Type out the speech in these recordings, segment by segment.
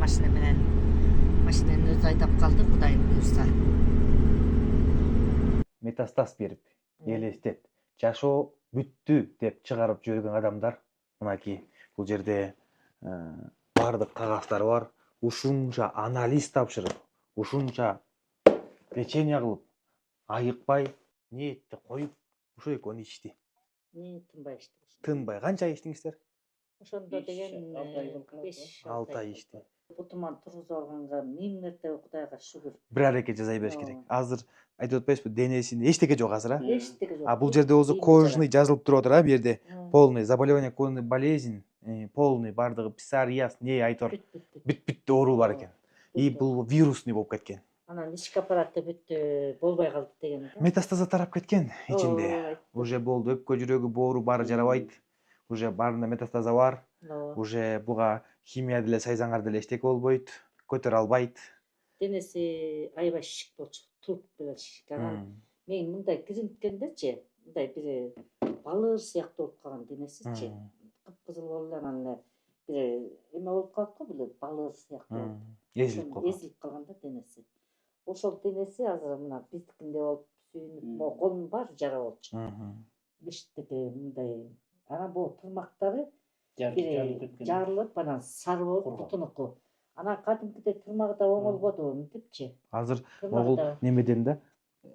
машина менен. Машинаны өзү айдап калды, Кудайым буйрса. Метастаз берип элестет. Жашоо бүттү деп чыгарып жүргөн адамдар мынакей бул жерде бардык кагаздары бар. Ушунча анализ тапшырып, ушунча лечение кылып, айыкпай, ниетти коюп, ошо экөөнү ичти. Не тынбай ичти. Тынбай канча ай иштиңиздер? Ошондо деген 5-6 ай ичти. Бутуман тургузуп алганга миң мәртебе Кудайга шүгүр. Бир аракет жасай бериш керек. Азыр айтып атпайсызбы, денесинде эчтеке жок азыр, а? Эчтеке жок. А бул жерде болсо кожный жазылып туруп атат, а бу жерде полный заболевание, полный болезнь, полный бардыгы псориаз, не айтор. Бүт оору бар экен. И бул вирусный болуп кеткен. Анан ички аппараты бүт болбой калды деген. Метастаза тарап кеткен ичинде. Уже болду, өпкө, жүрөгү, боору баары жарабайт. Уже баарында метастаза бар. Уже буга химия деле, сайзаңар деле эчтеке болбойт, көтөрө албайт. Денеси аябай шишик болчу, туруп беле шишик. Анан мен мындай киринткендечи, мындай бир балыр сыяктуу болуп калган денесичи. Кыпкызыл болуп анан бир эме болуп калат го, бир балыр сыяктуу. Эзилип калган да денеси. Ошол денеси азыр мына биздикинде болуп сүйүнүп, могу колунун баары жара болчу. Эчтеке мындай. Анан бул тырмактары жарылып, анан сары болуп бутунуку. Анан кадимкидей тырмагы да оңолбоду, мынтипчи. Азыр могул немеден да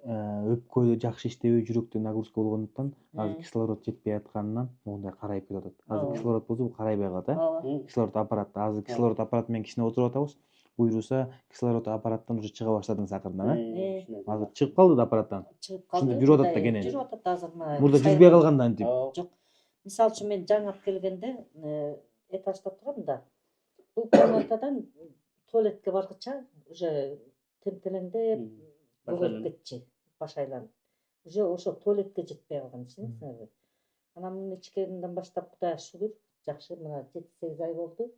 өпкө жакшы иштебей, жүрөктө нагрузка болгондуктан азыр кислород жетпей атканынан моундай карайып кетип атат. Азыр кислород болсо бул карайбай калат, а? Кислород аппараты, азыр кислород аппараты менен кичине отуруп атабыз. Буйруса кислород аппараттан уже чыга баштадыңыз акырдан, а? Азыр чыгып калды да аппараттан. Чыгып калды. Ушунда жүрүп атат да кенен. Жүрүп атат азыр мына. Мурда жүрбөй калганда антип. Жок. Мисалы үчүн мен жаңы келгенде этажда турам да. Бул комнатадан туалетке баргыча уже темтелеңдеп бөгөлүп кетчи, баш айланып. Уже ошо туалетке жетпей калган ичинесиңерби? Анан муну ичкенден баштап Кудайга шүгүр, жакшы, мына 7-8 ай болду.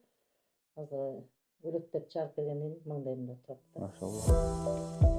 Азыр өлөктөп чыгарып бергенден маңдайымда турат да. Машалла.